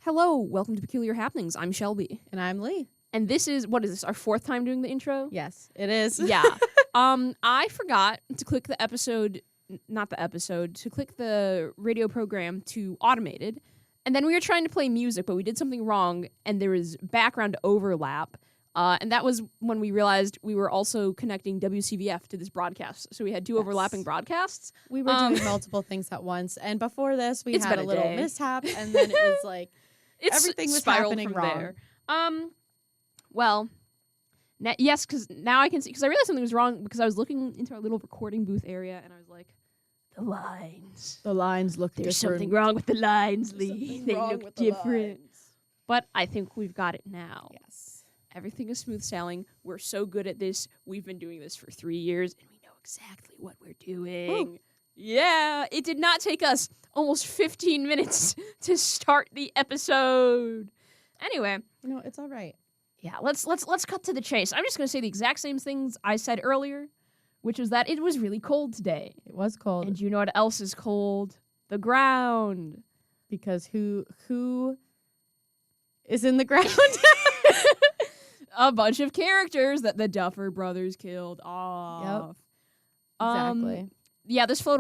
Hello, welcome to Peculiar Happenings. I'm Shelby. And I'm Lee. And this is, what is this, our fourth time doing the intro? Yes, it is. Yeah. I forgot to click the to click the radio program to automated. And then we were trying to play music, but we did something wrong, and there was background overlap. And that was when we realized we were also connecting WCVF to this broadcast. So we had two overlapping broadcasts. We were doing multiple things at once. And before this, we It's had been a a little day. mishap, and then it was like, everything was spiraled happening from wrong. there. Well, yes, because now I can see, because I realized something was wrong because I was looking into our little recording booth area, and I was like, the lines. The lines look There's different. something wrong with the lines, There's Lee. something They wrong look with the different. lines. But I think we've got it now. Yes. Everything is smooth sailing. We're so good at this. We've been doing this for 3 years, and we know exactly what we're doing. Woo. Yeah, it did not take us almost 15 minutes to start the episode. Anyway, It's all right. yeah, let's cut to the chase. I'm just going to say the exact same things I said earlier, which was that it was really cold today. It was cold. And you know what else is cold? The ground. Because who is in the ground? A bunch of characters that the Duffer brothers killed off. Exactly. Yeah, this flowed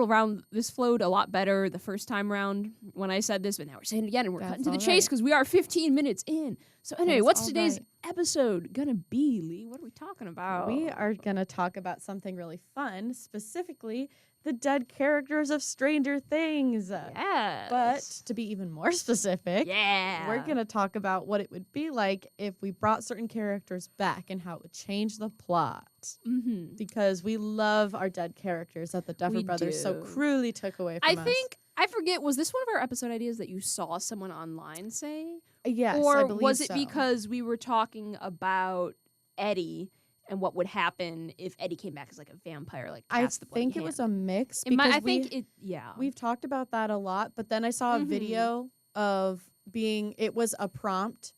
a lot better the first time round when I said this, but now we're saying it again, and we're cutting to the chase because we are 15 minutes in. So anyway, That's what's all today's right. episode gonna be, Lee? What are we talking about? We are going to talk about something really fun, specifically the dead characters of Stranger Things. Yes. But to be even more specific, yeah. we're going to talk about what it would be like if we brought certain characters back and how it would change the plot. Mm-hmm. Because we love our dead characters that the Duffer We brothers so do. cruelly took away from us. I forget, was this one of our episode ideas that you saw someone online say? Yes, or I believe was it so. because we were talking about Eddie and what would happen if Eddie came back as like a vampire, like I past the bloody think it hand? was a mix. I Because think we've talked about that a lot, but then I saw a Mhm. video of it was a prompt,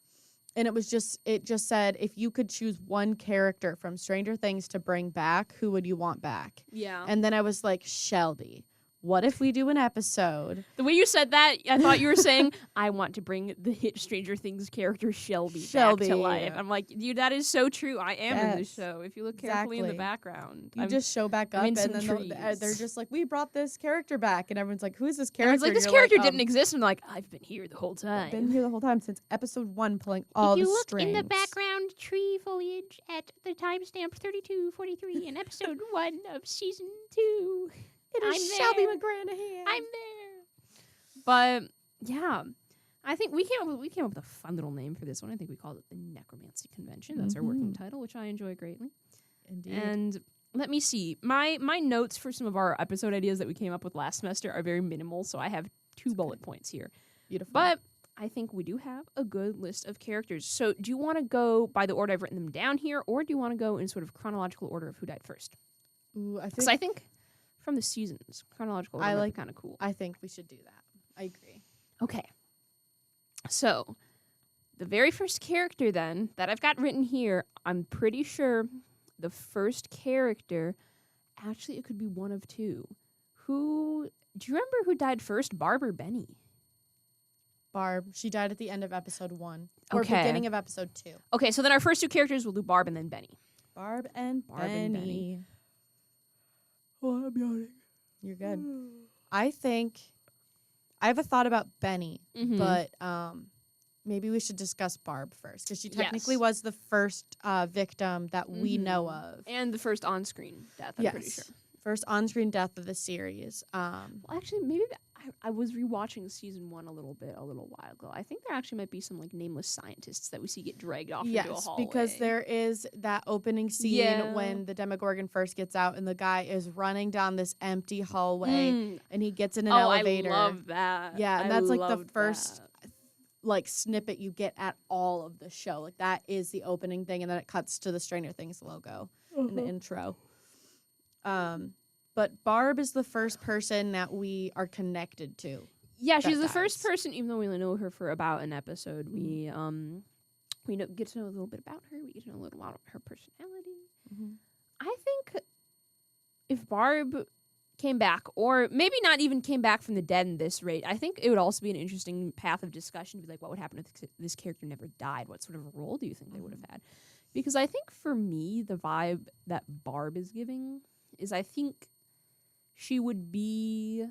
and it just said, if you could choose one character from Stranger Things to bring back, who would you want back? Yeah. And then I was like, Shelby, what if we do an episode? The way you said that, I thought you were saying, I want to bring the hit Stranger Things character Shelby back to life. I'm like, dude, that is so true. I am in this Yes, show. If you look carefully in the exactly. background. You just show back up, I'm and in then some they're trees. just like, we brought this character back, and everyone's like, who's this character? Everyone's like, this And character you're didn't exist. I'm like, I've been here the whole time. I've been here the whole time since episode 1, pulling all If you the look strings. in the background tree foliage at the timestamp 32:43 in episode 1 of season 2, It is I'm Shelby there. McGranahan. I'm there. But yeah, I think we came up with a fun little name for this one. I think we called it the Necromancy Convention. That's our working title, which I enjoy greatly. Indeed. And let me see. My notes for some of our episode ideas that we came up with last semester are very minimal, so I have 2 bullet points here. Beautiful. But I think we do have a good list of characters. So do you want to go by the order I've written them down here, or do you want to go in sort of chronological order of who died first? Ooh, Because I think from the seasons, chronological order might be kind of cool. I think we should do that. I agree. Okay. So, the very first character then that I've got written here, I'm pretty sure the first character, actually it could be one of two. Do you remember who died first, Barb or Benny? Barb, she died at the end of episode 1. Or Okay. beginning of episode 2. Okay, so then our first 2 characters will do Barb and then Benny. Barb and and Benny. Benny. Oh, I'm yawning. You're good. I think I have a thought about Benny, Mhm. but maybe we should discuss Barb first, because she technically Yes. was the first victim that we know Mhm. of. And the first on-screen death, I'm pretty sure. First on-screen death of the series. Well, actually, maybe I was rewatching season 1 a little while ago. I think there actually might be some like nameless scientists that we see get dragged off into a Yes, hallway. because there is that opening scene Yeah. when the Demogorgon first gets out and the guy is running down this empty hallway Mm. and he gets in an Oh, elevator. I love that. Yeah, and I that's like the loved first that. like snippet you get at all of the show. Like that is the opening thing, and then it cuts to the Stranger Things logo in the intro. But Barb is the first person that we are connected to. Yeah, she's that the first dies. person, even though we only know her for about an episode. We get to know a little bit about her. We get to know a little about her personality. I think if Barb came back, or maybe not even came back from the dead in this rate, I think it would also be an interesting path of discussion to be like, what would happen if this character never died? What sort of a role do you think they would have had? Because I think for me, the vibe that Barb is giving is I think she would be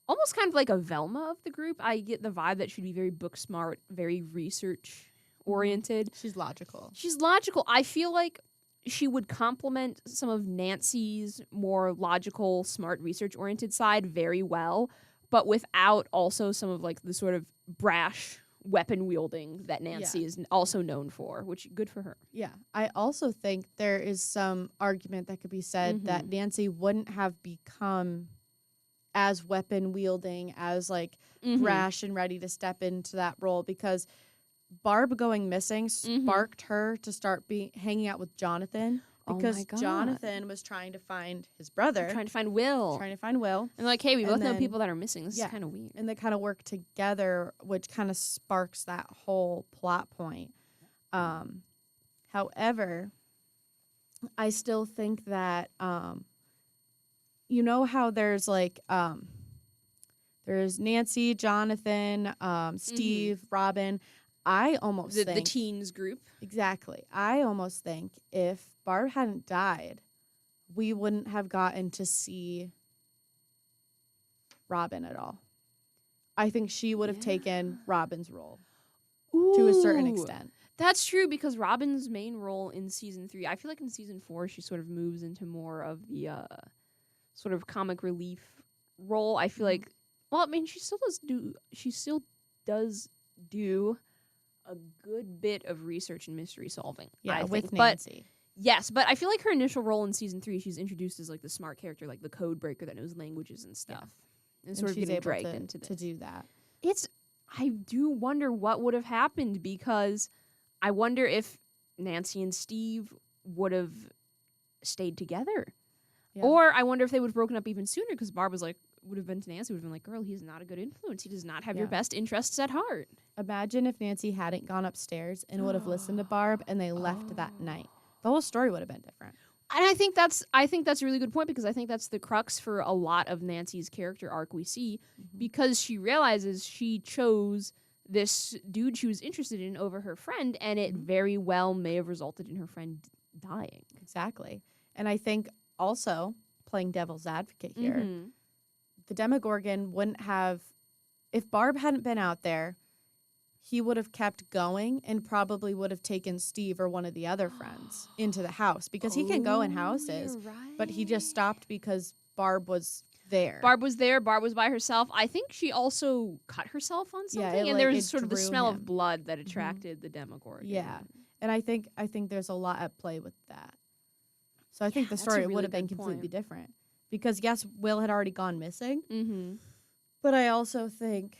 almost kind of like a Velma of the group. I get the vibe that she'd be very book smart, very research oriented. She's logical. She's logical. I feel like she would complement some of Nancy's more logical, smart, research-oriented side very well, but without also some of like the sort of brash weapon wielding that Nancy is also known for, which good for her. Yeah. I also think there is some argument that could be said that Nancy wouldn't have become as weapon wielding, as like brash and ready to step into that role, because Barb going missing sparked her to start hanging out with Jonathan, because Jonathan was trying to find his brother. Trying to find Will. And like, hey, we both know people that are missing. This is kind of weird. And they kind of work together, which kind of sparks that whole plot point. However, I still think that, you know how there's like, there's Nancy, Jonathan, Steve, Robin. I almost think... The teens group. Exactly. I almost think if Barb hadn't died, we wouldn't have gotten to see Robin at all. I think she would have taken Robin's role to a certain extent. That's true, because Robin's main role in season 3, I feel like in season 4, she sort of moves into more of the sort of comic relief role. I feel like, well, I mean, she still does do a good bit of research and mystery solving. Yeah, I with think. Nancy. Yes, but I feel like her initial role in season 3, she's introduced as like the smart character, like the code breaker that knows languages and stuff, and sort of she's getting able dragged into this. to do that. I do wonder what would have happened, because I wonder if Nancy and Steve would have stayed together, or I wonder if they would have broken up even sooner, because Barb was like, would have been to Nancy, would have been like, girl, he's not a good influence. He does not have your best interests at heart. Imagine if Nancy hadn't gone upstairs and would have listened to Barb and they left that night. The whole story would have been different. And I think that's a really good point, because I think that's the crux for a lot of Nancy's character arc we see, because she realizes she chose this dude she was interested in over her friend, and it very well may have resulted in her friend dying. Exactly. And I think also, playing devil's advocate here, the Demogorgon wouldn't have, if Barb hadn't been out there, he would have kept going and probably would have taken Steve or one of the other friends into the house, because he can go in houses, but he just stopped because Barb was there. Barb was there. Barb was by herself. I think she also cut herself on something, and there was sort of the smell of blood that attracted the Demogorgon. Yeah, and I think there's a lot at play with that. So I think the story would have been completely different. Because, yes, Will had already gone missing, but I also think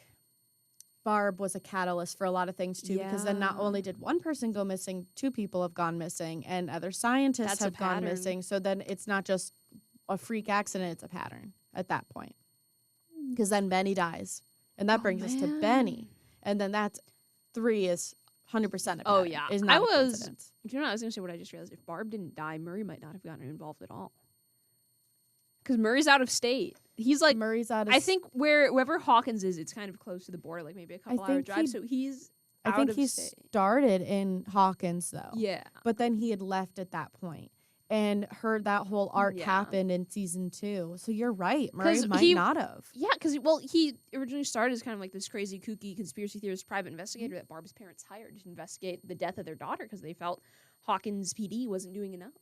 Barb was a catalyst for a lot of things, too, because then not only did one person go missing, 2 people have gone missing, and other scientists have gone missing. So then it's not just a freak accident, it's a pattern at that point. Because then Benny dies, and that brings us to Benny. And then that's 3 is 100% a pattern. Oh, yeah. Is not a coincidence. Do you know what I was going to say? What I just realized? If Barb didn't die, Murray might not have gotten involved at all. Because Murray's out of state. He's like, Murray's out of I think wherever Hawkins is, it's kind of close to the border, like maybe a couple hour drive. So he's I out think of he state. started in Hawkins, though. Yeah. But then he had left at that point. And that whole arc happened in season 2. So you're right. Murray might not have. Yeah, because, he originally started as kind of like this crazy, kooky conspiracy theorist private investigator that Barb's parents hired to investigate the death of their daughter, because they felt Hawkins PD wasn't doing enough.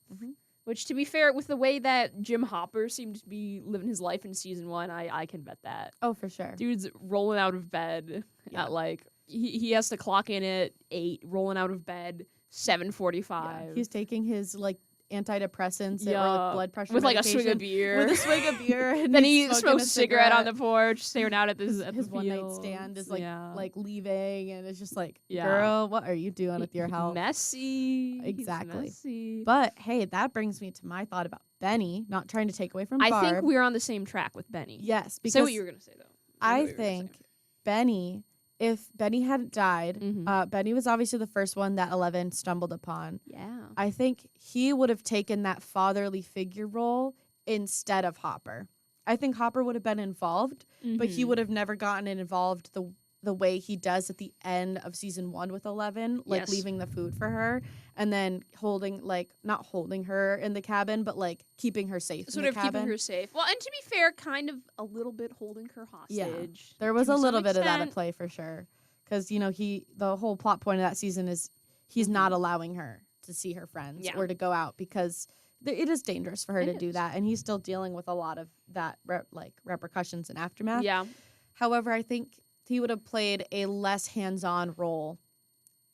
Which, to be fair, with the way that Jim Hopper seemed to be living his life in season 1, I can bet that. Oh, for sure. Dude's rolling out of bed at like, he has to clock in at 8, rolling out of bed 7:45. Yeah. He's taking his like antidepressants or like blood pressure with like a medication. swig of beer. With a swig of beer. And then he smokes a cigarette on the porch, staring out at his one night stand is like leaving, and it's just like, girl, what are you doing with your health? Messy. Exactly. Messy. But hey, that brings me to my thought about Benny, not trying to take away from Barb. I think we're on the same track with Benny. Yes. Because say what you were going to say, though. I think Benny, if Benny hadn't died, Benny was obviously the first one that 11 stumbled upon. Yeah. I think he would have taken that fatherly figure role instead of Hopper. I think Hopper would have been involved, but he would have never gotten involved the way he does at the end of season 1 with 11, like leaving the food for her and then not holding her in the cabin, but like keeping her safe in the cabin. Keeping her safe. Well, and to be fair, kind of a little bit holding her hostage. Yeah, there was a little bit of that at play for sure. Because, the whole plot point of that season is he's not allowing her to see her friends or to go out because it is dangerous for her to do that. And he's still dealing with a lot of that, repercussions and aftermath. Yeah. However, I think he would have played a less hands-on role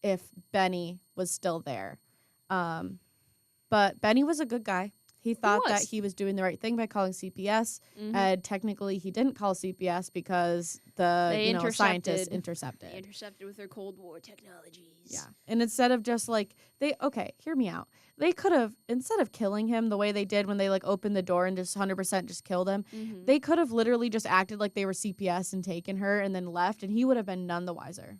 if Benny was still there. But Benny was a good guy. He thought that he was doing the right thing by calling CPS. And technically, he didn't call CPS because the scientists intercepted. They intercepted with their Cold War technologies. Yeah. And instead of just hear me out. They could have, instead of killing him the way they did when they opened the door and just 100% just killed him, they could have literally just acted like they were CPS and taken her and then left, and he would have been none the wiser.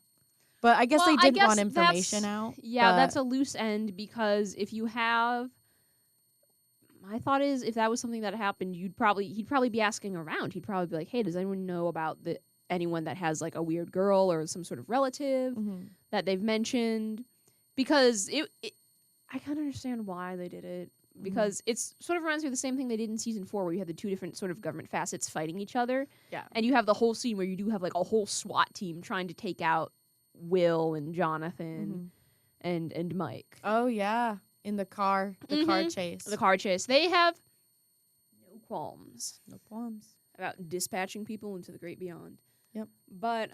But I guess they didn't want information out. Yeah, that's a loose end because if you have... My thought is if that was something that happened, he'd probably be asking around. He'd probably be like, hey, does anyone know about anyone that has a weird girl or some sort of relative that they've mentioned? Because I kind of understand why they did it. Because it's sort of reminds me of the same thing they did in season 4 where you had the two different sort of government facets fighting each other. Yeah. And you have the whole scene where you do have a whole SWAT team trying to take out Will and Jonathan and Mike. Oh, yeah. In the car. The car chase. The car chase. They have no qualms. No qualms. About dispatching people into the great beyond. Yep. But,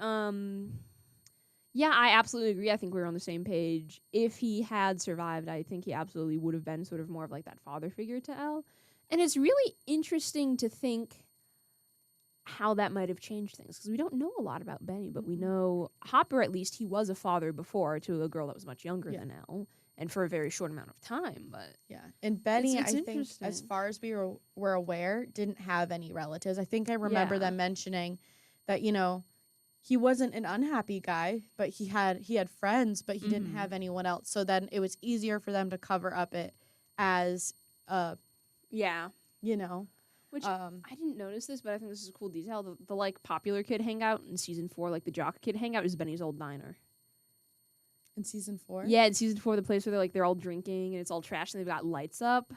yeah, I absolutely agree. I think we're on the same page. If he had survived, I think he absolutely would have been sort of more of that father figure to Elle. And it's really interesting to think how that might have changed things. Because we don't know a lot about Benny, but we know Hopper, at least, he was a father before to a girl that was much younger than Elle. And for a very short amount of time, but... Yeah, and Benny, I think, as far as we were aware, didn't have any relatives. I think I remember them mentioning that, he wasn't an unhappy guy, but he had friends, but he didn't have anyone else. So then it was easier for them to cover up it as, Which, I didn't notice this, but I think this is a cool detail. The popular kid hangout in season 4, the jock kid hangout, is Benny's old diner. In season 4? Yeah, in season 4, the place where they're all drinking and it's all trash and they've got lights up.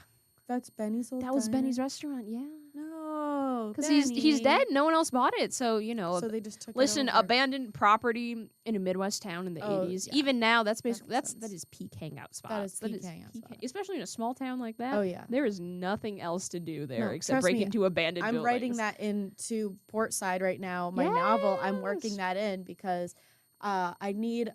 That's Benny's old That was diner? Benny's restaurant, yeah. No, because he's dead. No one else bought it, so So they just took listen, it over. abandoned property in a Midwest town in the 80s. Yeah. Even now, that's basically that is peak hangout spot. That is peak hangout spot. Especially in a small town like that. Oh yeah, there is nothing else to do there No, except trust break me, into abandoned I'm buildings. writing that into Portside right now. My novel, I'm working that in because I need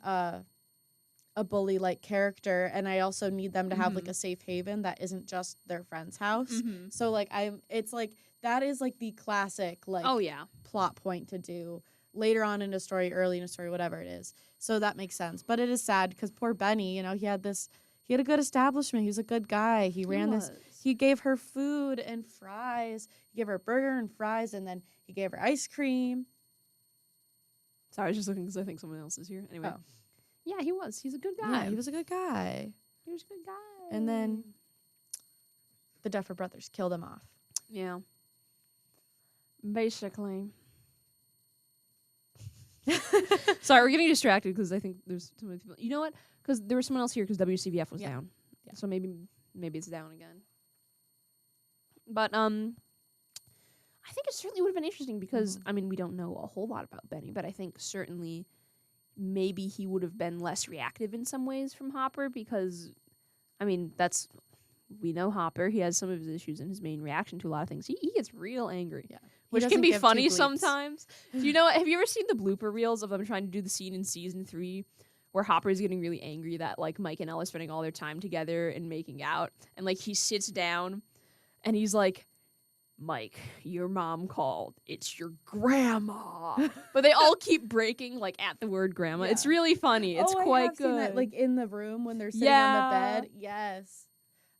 a bully character, and I also need them to have a safe haven that isn't just their friend's house. So that is the classic oh yeah plot point to do later on in a story, early in a story, whatever it is. So that makes sense. But it is sad because poor Benny, he had a good establishment. He was a good guy. He gave her food and fries. He gave her a burger and fries, and then he gave her ice cream. Sorry, I was just looking because I think someone else is here. Anyway. Oh. Yeah, he was. He's a good guy. Yeah, he was a good guy. He was a good guy. And then the Duffer Brothers killed him off. Yeah. Basically. Sorry, we're getting distracted because I think there's too many people. You know what? Because there was someone else here because WCVF was down. Yeah. So maybe it's down again. But I think it certainly would have been interesting because we don't know a whole lot about Benny, but I think certainly maybe he would have been less reactive in some ways from Hopper because, we know Hopper. He has some of his issues in his main reaction to a lot of things. He gets real angry, which can be funny sometimes. Do you know what? Have you ever seen the blooper reels of them trying to do the scene in season 3 where Hopper is getting really angry that Mike and Elle are spending all their time together and making out, and he sits down and he's like, Mike, your mom called. It's your grandma. But they all keep breaking at the word grandma. Yeah. It's really funny. It's quite good. Seen that, in the room when they're sitting on the bed. Yes.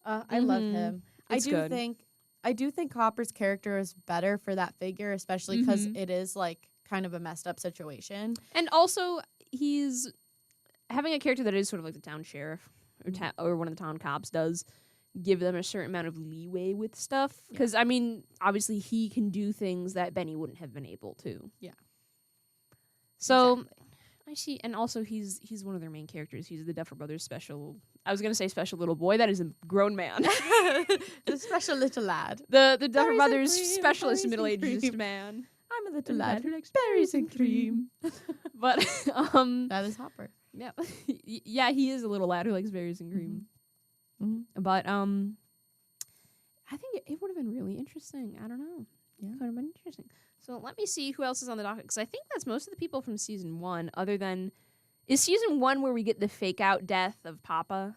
I love him. I do think Hopper's character is better for that figure, especially because it is kind of a messed up situation. And also he's having a character that is sort of like the town sheriff or one of the town cops does. give them a certain amount of leeway with stuff. Because, I mean, obviously he can do things that Benny wouldn't have been able to. Yeah. So, Exactly. I see. And also, he's one of their main characters. He's the Duffer Brothers special. I was going to say special little boy. That is a grown man. The special little lad. The Duffer Berries and Brothers cream, specialist berries and middle-aged cream. man. I'm a little lad who likes berries and cream. But, That is Hopper. yeah. Yeah, he is a little lad who likes berries and cream. Mm-hmm. But, I think it would have been really interesting. I don't know. Yeah. Could have been interesting. So let me see who else is on the docket, because I think that's most of the people from season 1, other than... Is season 1 where we get the fake-out death of Papa?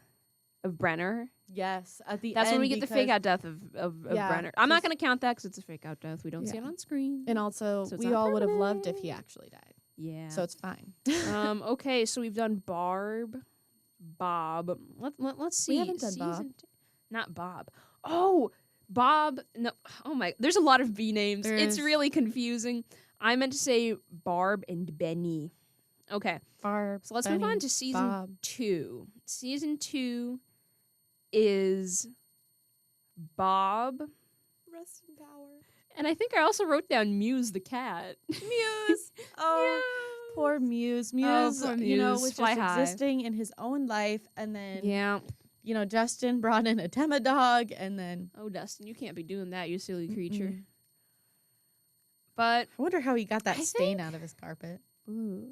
Of Brenner? Yes, at the That's end. when we get the fake-out death of Yeah, Brenner. I'm not going to count that because it's a fake-out death. We don't see it Yeah. on screen. And also, So it's we not all would have loved if permanent. he actually died. Yeah. So it's fine. Okay, so we've done Bob. Let's see. We haven't done Season Bob. 2. Not Bob. Oh, Bob. No. Oh my. There's a lot of B names. There It's is. really confusing. I meant to say Barb and Benny. Okay. Barb, So let's move on Benny, to season Bob. 2. Season 2 is Bob. Rest in power. And I think I also wrote down Muse the cat. Muse. Oh, poor Muse. Muse, poor you know, Muse. was Fly just high. existing in his own life. And then, Yeah. you know, Justin brought in a Demodog. And then, Oh, Dustin, you can't be doing that, you silly creature. Mm-mm. But I wonder how he got that I stain think- out of his carpet. ooh.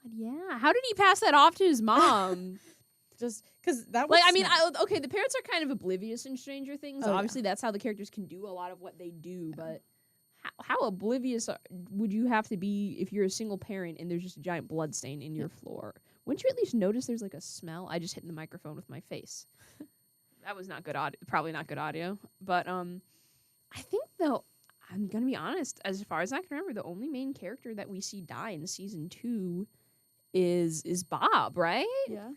Oh my god, yeah. How did he pass that off to his mom? Just because that was. Like, I mean, smart. okay, the parents are kind of oblivious in Stranger Things. Oh, yeah. Obviously, that's how the characters can do a lot of what they do. But how oblivious would you have to be if you're a single parent and there's just a giant blood stain in your floor? Wouldn't you at least notice there's like a smell? I just hit the microphone with my face. That was not good audio. Probably not good audio. But I think though, I'm gonna be honest. As far as I can remember, the only main character that we see die in season 2 is Bob, right? Yeah.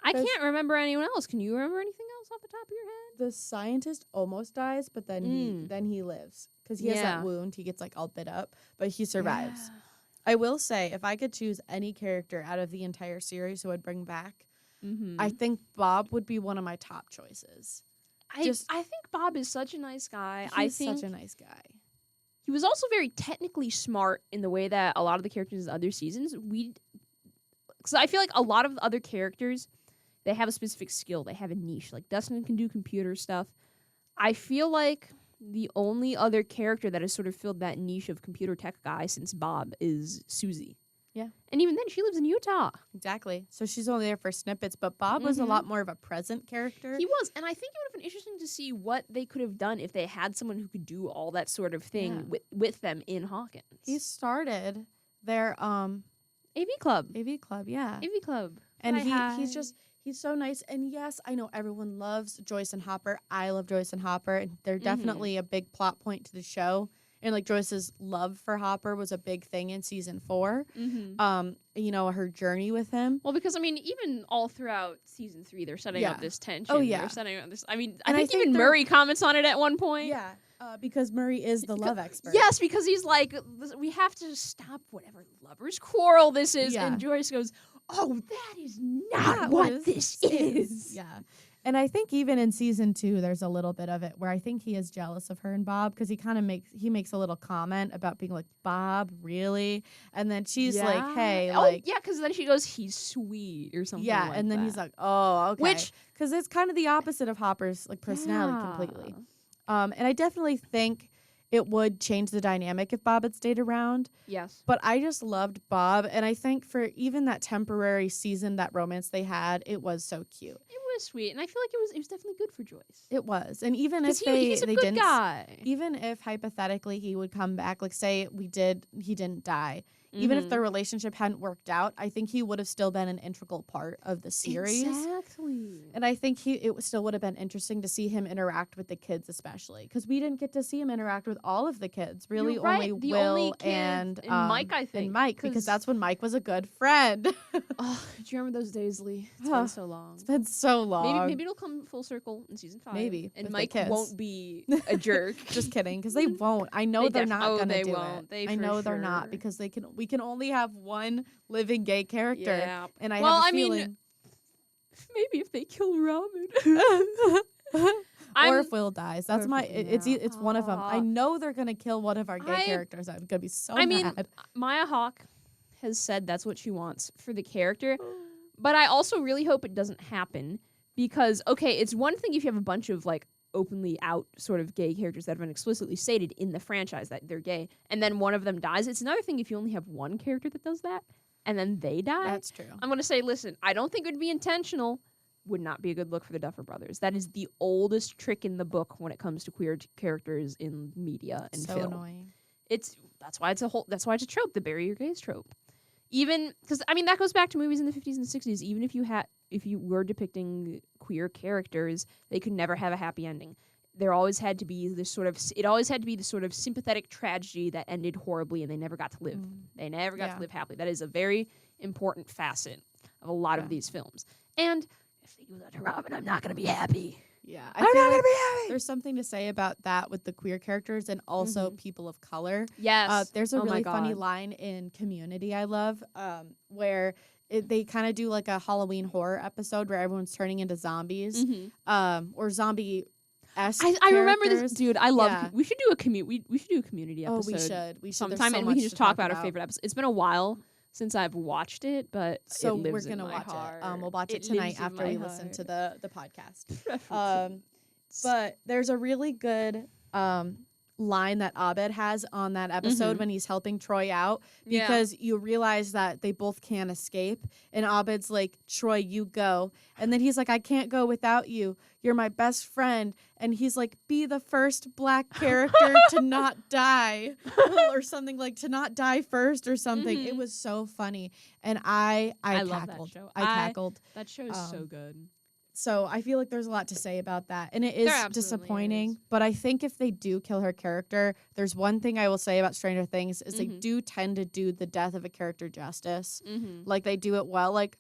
I 'Cause- can't remember anyone else. Can you remember anything else off the top of your head? The scientist almost dies, but then he lives because he has Yeah. that wound. He gets like all bit up, but he survives. I will say, if I could choose any character out of the entire series who I'd bring back, Mm-hmm. I think Bob would be one of my top choices. I think Bob is such a nice guy. I He's think such a nice guy. he was also very technically smart in the way that a lot of the characters in other seasons because I feel like a lot of the other characters, they have a specific skill. They have a niche. Like Dustin can do computer stuff. I feel like the only other character that has sort of filled that niche of computer tech guy since Bob is Susie. Yeah. And even then, she lives in Utah. Exactly. So she's only there for snippets, but Bob was a Mhm. lot more of a present character. He was, and I think it would have been interesting to see what they could have done if they had someone who could do all that sort of thing Yeah. with them in Hawkins. He started their AV Club. AV club, yeah. AV Club. And Hi, he's so nice. And yes, I know everyone loves Joyce and Hopper. I love Joyce and Hopper. And they're definitely a big plot point to the show. And like Joyce's love for Hopper was a big thing in season 4. Mm-hmm. You know, her journey with him. Well, because I mean, even all throughout season 3, they're setting up Yeah. this tension. Oh, yeah. They're setting up this. I mean, And I think even Murray comments on it at one point. Yeah. Because Murray is the love expert. Yes, because he's like, we have to stop whatever lovers' quarrel this is. Yeah. And Joyce goes, "Oh, that is not Not what this is." Yeah. And I think even in season 2, there's a little bit of it where I think he is jealous of her and Bob because he kind of makes a little comment about being like, Bob, really? And then she's like, hey, like, yeah, because then she goes, "He's sweet" or something. yeah. like And then that. he's like, oh, okay. Which- because it's kind of the opposite of Hopper's like personality completely. And I definitely think it would change the dynamic if Bob had stayed around. Yes. But I just loved Bob. And I think for even that temporary season, that romance they had, it was so cute. It was sweet, and I feel like it was definitely good for Joyce. It was. And even if Because he's a they good didn't, guy. even if hypothetically he would come back, like say he didn't die, even if Mhm. their relationship hadn't worked out, I think he would have still been an integral part of the series. Exactly. And I think it still would have been interesting to see him interact with the kids, especially because we didn't get to see him interact with all of the kids. Really, You're right. only The Will only kid and Mike, I think. and Mike, 'cause- because that's when Mike was a good friend. Oh, do you remember those days, Lee? It's Huh. been so long. It's been so long. Maybe it'll come full circle in season 5. Maybe, and with the Mike kids. won't be a jerk. Just kidding, because they won't. I know They they're not oh, gonna they do won't. it. They I for know they're not sure. because we can only have one living gay character, Yeah. and I Well, have a I mean, feeling. Maybe if they kill Robin. Or if Will dies. That's it's one of them. I know they're going to kill one of our gay characters. I'm going to be so mad. mean, Maya Hawke has said that's what she wants for the character. But I also really hope it doesn't happen because, okay, it's one thing if you have a bunch of, like, openly out sort of gay characters that have been explicitly stated in the franchise that they're gay, and then one of them dies. It's another thing if you only have one character that does that, and then they die. That's true. I'm going to say, listen, I don't think it would be intentional. Would not be a good look for the Duffer Brothers. That is the oldest trick in the book when it comes to queer characters in media and film. So annoying. That's why it's a trope, the bury your gays trope. Even because that goes back to movies in the 50s and 60s. Even if you were depicting queer characters, they could never have a happy ending. There always had to be this sort of sympathetic tragedy that ended horribly, and they never got to live. They never got to live happily. That is a very important facet of a lot of these films. And if they do that to Robin, I'm not going to be happy. Yeah, I'm not going to be happy. There's something to say about that with the queer characters and also people of color. Yes. There's a really funny line in Community I love where they kind of do like a Halloween horror episode where everyone's turning into zombies or zombie-esque I remember this, dude. I love. Yeah. We should do a Community episode. Oh, we should sometime, and we can just talk about our favorite episode. It's been a while since I've watched it, but so it lives we're gonna in watch my heart. it. We'll watch it tonight after we listen to the podcast. But But there's a really good line that Abed has on that episode when he's helping Troy out because you realize that they both can't escape. And Abed's like, Troy, you go. And then he's like, I can't go without you. You're my best friend. And he's like, be the first black character to not die or something, like to not die first or something. It was so funny. And I love that show. I cackled. That show is so good. So I feel like there's a lot to say about that. And it is disappointing. But I think if they do kill her character, there's one thing I will say about Stranger Things is they do tend to do the death of a character justice. Like they do it well. Like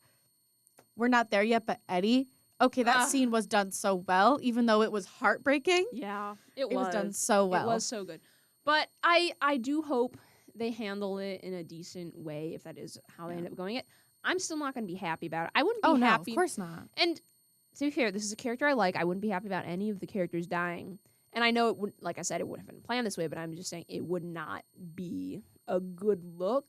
we're not there yet, but Eddie, okay, that scene was done so well, even though it was heartbreaking. Yeah, it was done so well. It was so good. But I do hope they handle it in a decent way if that is how they end up going it. I'm still not going to be happy about it. I wouldn't be happy. No, of course not. And to be fair, this is a character I like. I wouldn't be happy about any of the characters dying. And I know it wouldn't, like I said, it wouldn't have been planned this way, but I'm just saying it would not be a good look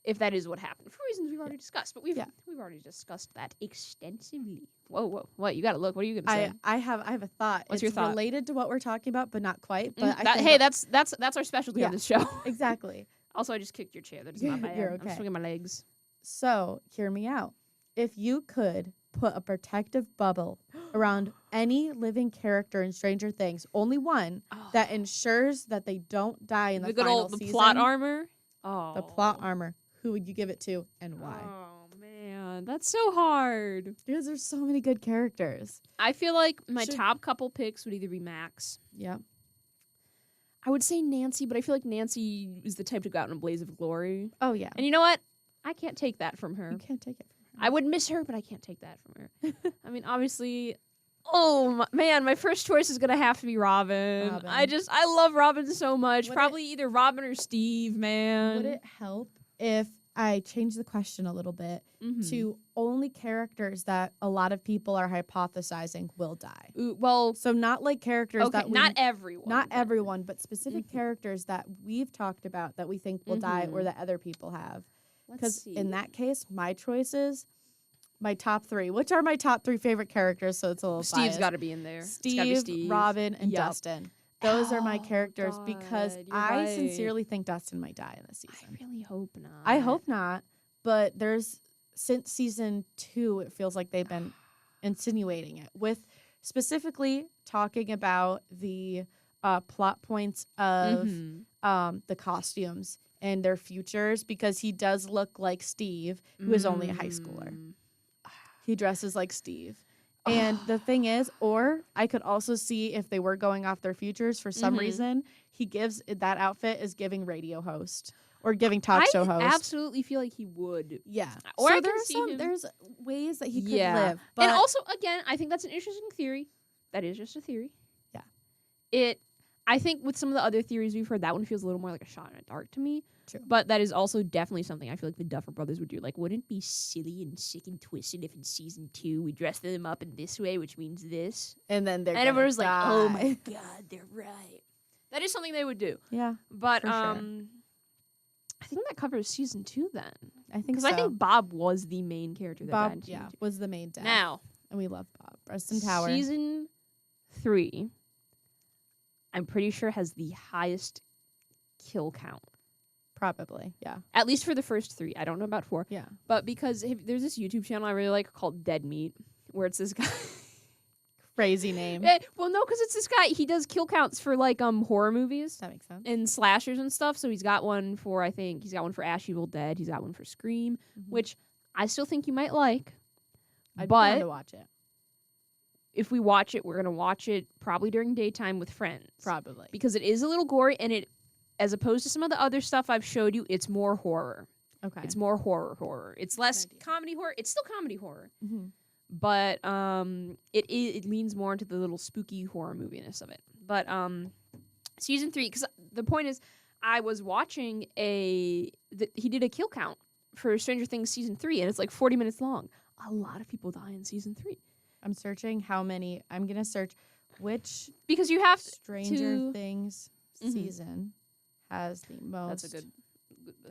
if that is what happened for reasons we've already discussed. But we've already discussed that extensively. Whoa. What? You got to look. What are you going to say? I have a thought. What's your thought? Related to what we're talking about, but not quite. But that's our specialty on this show. Exactly. Also, I just kicked your chair. That is not bad. You're okay. I'm swinging my legs. So, hear me out. If you could put a protective bubble around any living character in Stranger Things, only one that ensures that they don't die in the final season. The plot armor? The plot armor. Who would you give it to and why? Oh, man. That's so hard. Because there's so many good characters. I feel like my top couple picks would either be Max. Yeah. I would say Nancy, but I feel like Nancy is the type to go out in a blaze of glory. Oh, yeah. And you know what? I can't take that from her. You can't take it from her. I would miss her, but I can't take that from her. I mean, obviously, my first choice is going to have to be Robin. I love Robin so much. Probably either Robin or Steve, man. Would it help if I change the question a little bit to only characters that a lot of people are hypothesizing will die? So not like characters that not everyone. Not everyone, but specific characters that we've talked about that we think will die or that other people have. Because in that case, my choices, my top three, which are my top three favorite characters, so it's a little Steve's got to be in there. Steve, Robin, and Dustin. Those are my characters because I sincerely think Dustin might die in this season. I really hope not. I hope not, but since season 2, it feels like they've been insinuating it with specifically talking about the plot points of the costumes and their futures, because he does look like Steve, who is only a high schooler. He dresses like Steve. And the thing is, or I could also see if they were going off their futures for some reason, that outfit is giving radio host or giving talk show host. I absolutely feel like he would. Yeah. Or so I can see him. There's ways that he could live. But and also, again, I think that's an interesting theory. That is just a theory. Yeah. I think with some of the other theories we've heard, that one feels a little more like a shot in the dark to me. True. But that is also definitely something I feel like the Duffer Brothers would do. Like, wouldn't it be silly and sick and twisted if in season 2 we dressed them up in this way, which means this? And then they're and everyone's like, oh my die. god, they're right. That is something they would do. Yeah. But for sure. I think that covers season 2 then. I think Because so. I think Bob was the main character that died in Bob, season 2. was the main dad. Now, and we love Bob. Rest in power. Season 3, I'm pretty sure has the highest kill count. Probably, yeah. At least for the first 3. I don't know about 4. Yeah. But because there's this YouTube channel I really like called Dead Meat, where it's this guy. Crazy name. Well, no, because it's this guy. He does kill counts for like horror movies. That makes sense. And slashers and stuff. So he's got one for, I think, he's got one for Ash Evil Dead. He's got one for Scream, which I still think you might like. I'd but want to watch it. If we watch it, we're going to watch it probably during daytime with friends. Probably. Because it is a little gory, and it, as opposed to some of the other stuff I've showed you, it's more horror. Okay. It's more horror. It's less comedy horror. It's still comedy horror. Mm-hmm. But it leans more into the little spooky horror moviness of it. But season 3, because the point is, I was watching he did a kill count for Stranger Things season 3, and it's like 40 minutes long. A lot of people die in season 3. I'm searching how many. I'm gonna search which because you have Stranger Things season has the most. That's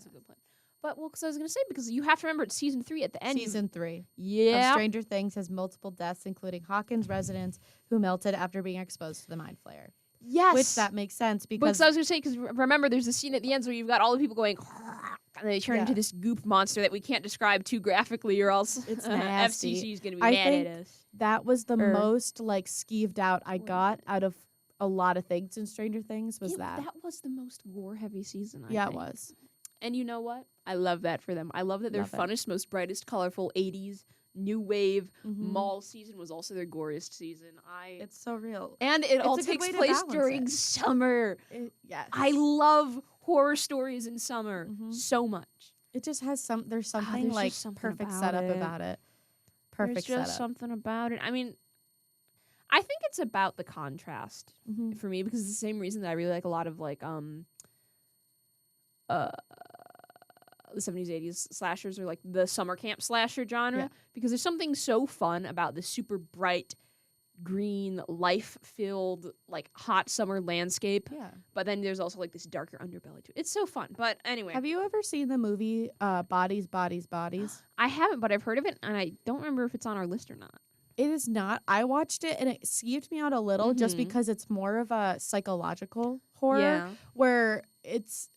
a good plan. But because I was gonna say, because you have to remember it's season 3 at the end. Season 3. Yeah. Of Stranger Things has multiple deaths, including Hawkins residents who melted after being exposed to the mind flayer. Yes. Which that makes sense because I was gonna say, because remember, there's a scene at the end where you've got all the people going, and they turn into this goop monster that we can't describe too graphically, or else it's nasty. FCC is gonna be mad at us. That was the most like skeeved out I got out of a lot of things in Stranger Things. That was the most gore heavy season. I think. It was. And you know what? I love that for them. I love that their funnest, most brightest, colorful 80s new wave mall season was also their goriest season. It's so real. And it all takes place during summer. Yes. I love horror stories in summer so much. It just has there's something perfect setup about it. Perfect setup. There's just something about it. I mean, I think it's about the contrast for me, because it's the same reason that I really like a lot of like the 70s, 80s slashers, or like the summer camp slasher genre, because there's something so fun about the super bright, green, life-filled, like hot summer landscape. Yeah. But then there's also like this darker underbelly to it. It's so fun. But anyway. Have you ever seen the movie Bodies, Bodies, Bodies? I haven't, but I've heard of it, and I don't remember if it's on our list or not. It is not. I watched it, and it skeeved me out a little just because it's more of a psychological horror where it's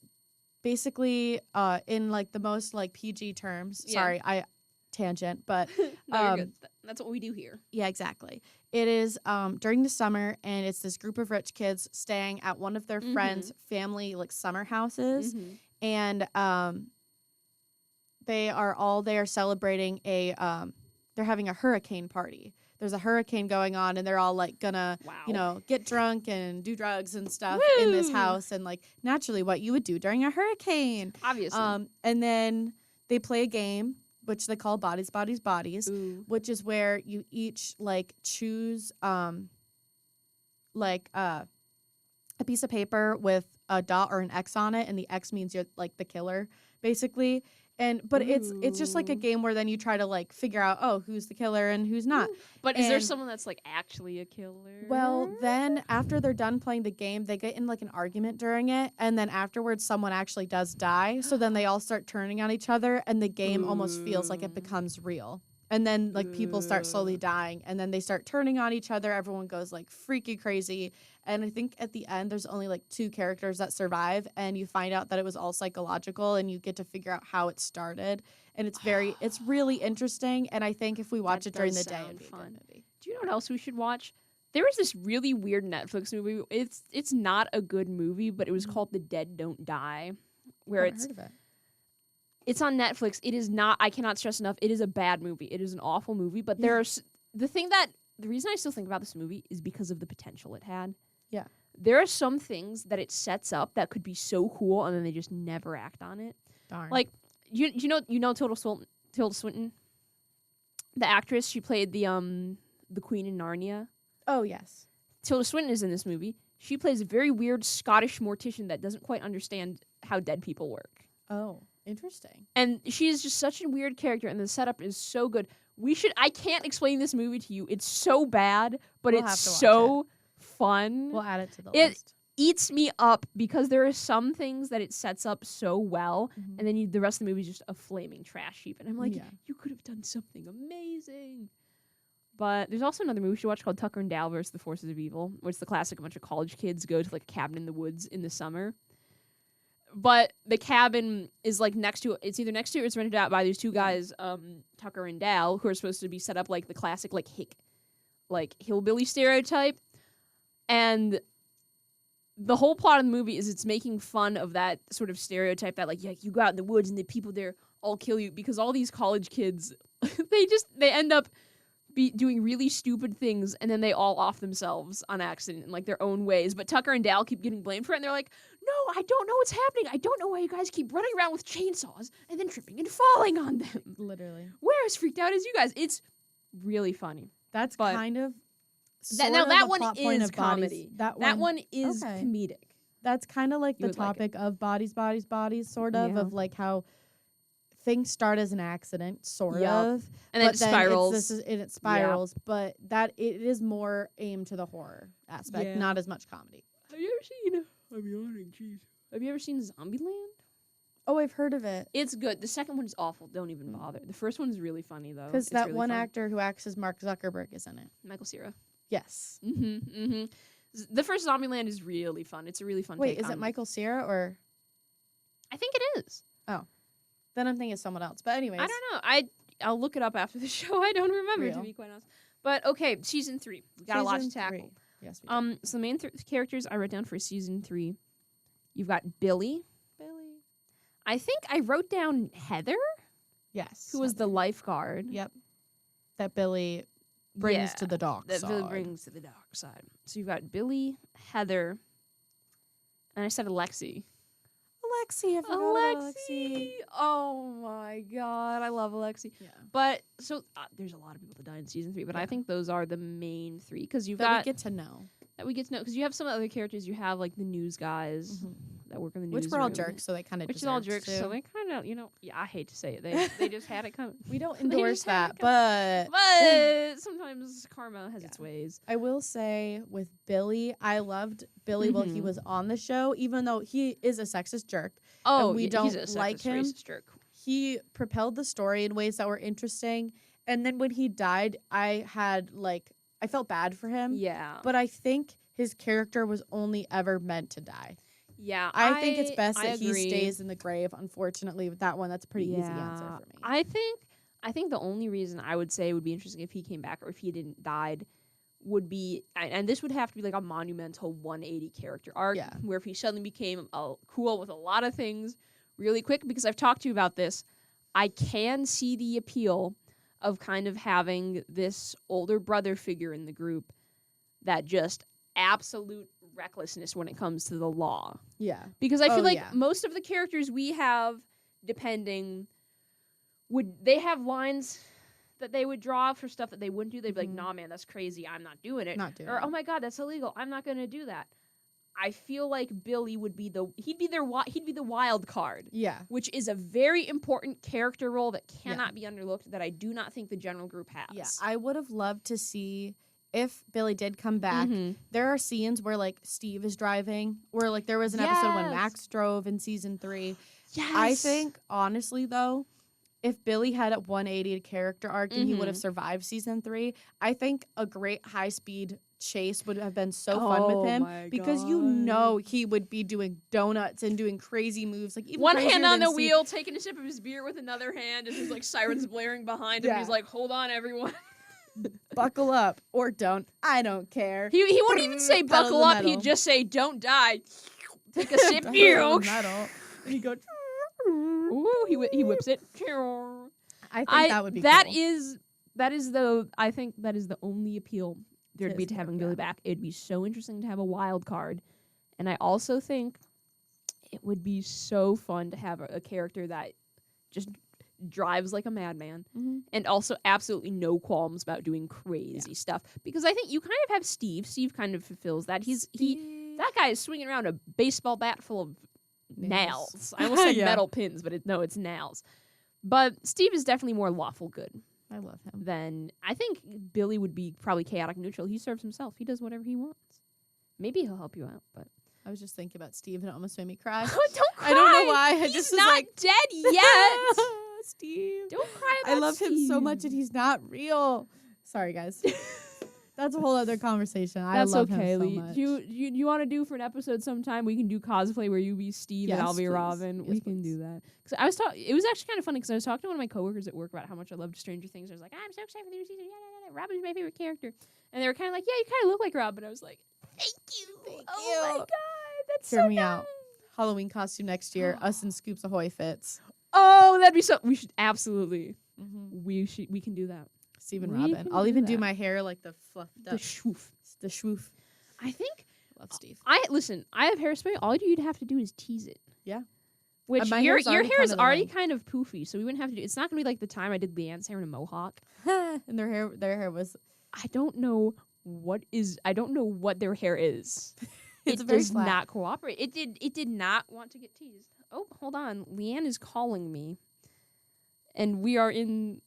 basically in like the most like PG terms. Sorry, I tangent, but no, you're good. That's what we do here. Yeah, exactly. It is during the summer, and it's this group of rich kids staying at one of their friends' family like summer houses, and they are all there celebrating they're having a hurricane party. There's a hurricane going on, and they're all like gonna, get drunk and do drugs and stuff in this house, and like naturally what you would do during a hurricane, obviously. And then they play a game which they call Bodies, Bodies, Bodies, which is where you each like choose like a piece of paper with a dot or an X on it, and the X means you're like the killer, basically. But it's just like a game where then you try to like figure out who's the killer and who's not. But is there someone that's like actually a killer? Well, then after they're done playing the game, they get in like an argument during it, and then afterwards someone actually does die. So then they all start turning on each other, and the game almost feels like it becomes real. And then like people start slowly dying, and then they start turning on each other. Everyone goes like freaky crazy. And I think at the end there's only like 2 characters that survive, and you find out that it was all psychological, and you get to figure out how it started. And it's really interesting. And I think if we watch it during the day, it'd be fun. A good movie. Do you know what else we should watch? There was this really weird Netflix movie. It's not a good movie, but it was called The Dead Don't Die, where I haven't heard of it. It's on Netflix. It is not, I cannot stress enough, it is a bad movie. It is an awful movie, but the reason I still think about this movie is because of the potential it had. Yeah. There are some things that it sets up that could be so cool, and then they just never act on it. Darn. Like, you know Tilda Swinton? The actress, she played the Queen in Narnia. Oh, yes. Tilda Swinton is in this movie. She plays a very weird Scottish mortician that doesn't quite understand how dead people work. Oh, interesting. And she is just such a weird character, and the setup is so good. I can't explain this movie to you. It's so bad, but We'll it's have to watch so fun. We'll add it to the It- list. Eats me up because there are some things that it sets up so well, Mhm. and then the rest of the movie is just a flaming trash heap. And I'm like, Yeah. you could have done something amazing. But there's also another movie we should watch called Tucker and Dale versus the Forces of Evil, where it's the classic, a bunch of college kids go to like a cabin in the woods in the summer. But the cabin is like it's either next to or it's rented out by these two guys, Tucker and Dale, who are supposed to be set up like the classic like hillbilly stereotype. And the whole plot of the movie is it's making fun of that sort of stereotype that like, yeah, you go out in the woods and the people there all kill you, because all these college kids, they end up doing really stupid things, and then they all off themselves on accident in like their own ways. But Tucker and Dal keep getting blamed for it, and they're like, no, I don't know what's happening. I don't know why you guys keep running around with chainsaws and then tripping and falling on them. Literally. We're as freaked out as you guys. It's really funny. That's But- kind of That one plot point is of Bodies. comedy. That That one is okay. comedic. That's kind of like You the would like topic of Bodies, sort of, Yeah. of like how things start as an accident, sort Yup. of. And then but it spirals. It spirals, but that it is more aimed to the horror aspect, Yeah. not as much comedy. Have you ever seen? I'm yawning. Jeez. Have you ever seen Zombieland? Oh, I've heard of it. It's good. The second one is awful. Don't even bother. The first one is really funny though. Because It's that really one fun. actor who acts as Mark Zuckerberg is in it. Michael Cera. Yes. The first Zombieland is really fun. It's a really fun. Wait, take is it on- Michael Cera or I think it is. then I'm thinking of someone else. But anyways, I don't know. I'll look it up after the show. I don't remember, to Real. be quite honest. But okay, season 3. We got a lot to Season tackle. 3. Yes. We do. So the main characters I wrote down for season 3. You've got Billy. Billy. I think I wrote down Heather, Yes. who was the lifeguard. Yep. That Billy brings Yeah, to the dark that side. Billy brings to the dark side. So you've got Billy, Heather, and I said Alexi. Alexi, I forgot about Alexi. Oh my god, I love Alexi. Yeah. But so there's a lot of people that died in season 3, but I Yeah. think those are the main 3 because you've That got we get to know. that we get to know, because you have some other characters. You have like the news guys that work in the news, Which were all room, jerks, so they kind of which is all jerks. So they kind of, yeah, I hate to say it, they just had it coming. we don't They endorse just had that, it coming. but But sometimes karma has its Yeah. ways. I will say with Billy, I loved Billy while he Mhm. was on the show, even though he is a sexist jerk. Oh, we yeah, don't he's a like sexist, him. racist jerk. He propelled the story in ways that were interesting. And then when he died, I felt bad for him. Yeah, But I think his character was only ever meant to die. yeah. I think it's best I that he agree. stays in the grave. Unfortunately, with that one, that's a pretty easy answer for me. I think the only reason I would say it would be interesting if he came back or if he didn't died would be, and this would have to be like a monumental 180 character arc, Yeah. where if he suddenly became cool with a lot of things really quick, because I've talked to you about this, I can see the appeal of kind of having this older brother figure in the group that just absolute recklessness when it comes to the law. Yeah. Because I feel Oh, like yeah. most of the characters we have, they have lines that they would draw for stuff that they wouldn't do. They'd be like, Mhm. nah, man, that's crazy. I'm not doing it. Not doing Or, it. oh my God, that's illegal. I'm not going to do that. I feel like Billy would be he'd be the wild card, Yeah. which is a very important character role that cannot be underlooked, that I do not think the general group has. Yeah. I would have loved to see if Billy did come back. Mhm. There are scenes where like Steve is driving, or like there was an episode when Yes. Max drove in season 3. Yes. I think honestly though, if Billy had a 180 character arc and he would have survived season 3, I think a great high speed chase would have been so fun Oh with him, my because you know he would be doing donuts and doing crazy moves, like even one crazier hand on than the Steve. wheel, taking a sip of his beer with another hand, and his like sirens blaring behind him. Yeah. He's like, "Hold on, everyone." Buckle up or don't. I don't care. He wouldn't even say Pedal buckle the up. metal. He'd just say, "Don't die." Take a sip. Pedal the metal. And he go. Ooh, he whips it. I think that would be cool. I think that is the only appeal there'd be His to having character. Billy back. It'd be so interesting to have a wild card, and I also think it would be so fun to have a character that just drives like a madman, Mhm. and also absolutely no qualms about doing crazy stuff. Because I think you kind of have Steve. Steve kind of fulfills that. He That guy is swinging around a baseball bat full of nails. I almost said metal pins, but no, it's nails. But Steve is definitely more lawful good. I love him. Then I think Billy would be probably chaotic neutral. He serves himself. He does whatever he wants. Maybe he'll help you out, but I was just thinking about Steve and it almost made me cry. Don't cry. I don't know why. I He's just was not like, dead yet. Steve. Don't cry about I love Steve. him so much and he's not real. Sorry, guys. That's a whole other conversation. That's I love okay, him so Lee. much. You want to do for an episode sometime? We can do cosplay where you be Steve and I'll be please. Robin. Yes, we can please. do that. Cause I was it was actually kind of funny because I was talking to one of my coworkers at work about how much I loved Stranger Things. I was like, I'm so excited for the new season. Yeah. Robin's my favorite character, and they were kind of like, yeah, you kind of look like Robin. I was like, thank you. Oh my god, that's Hear so me nice. out. Halloween costume next year. Us and Scoops Ahoy fits. Oh, that'd be so. We should absolutely. Mm-hmm. We can do that. Steve and We Robin. can I'll do even do that. my hair like the fluffed The up. shwoof. The schwoof. I think. Love Steve. I have hairspray. All you'd have to do is tease it. Yeah. Which my your hair's already hair is kinda the already length. kind of poofy, so we wouldn't have to do. It's not gonna be like the time I did Leanne's hair in a mohawk. And their hair was. I don't know what their hair is. It's it very does flat. not cooperate. It did not want to get teased. Oh, hold on. Leanne is calling me, and we are in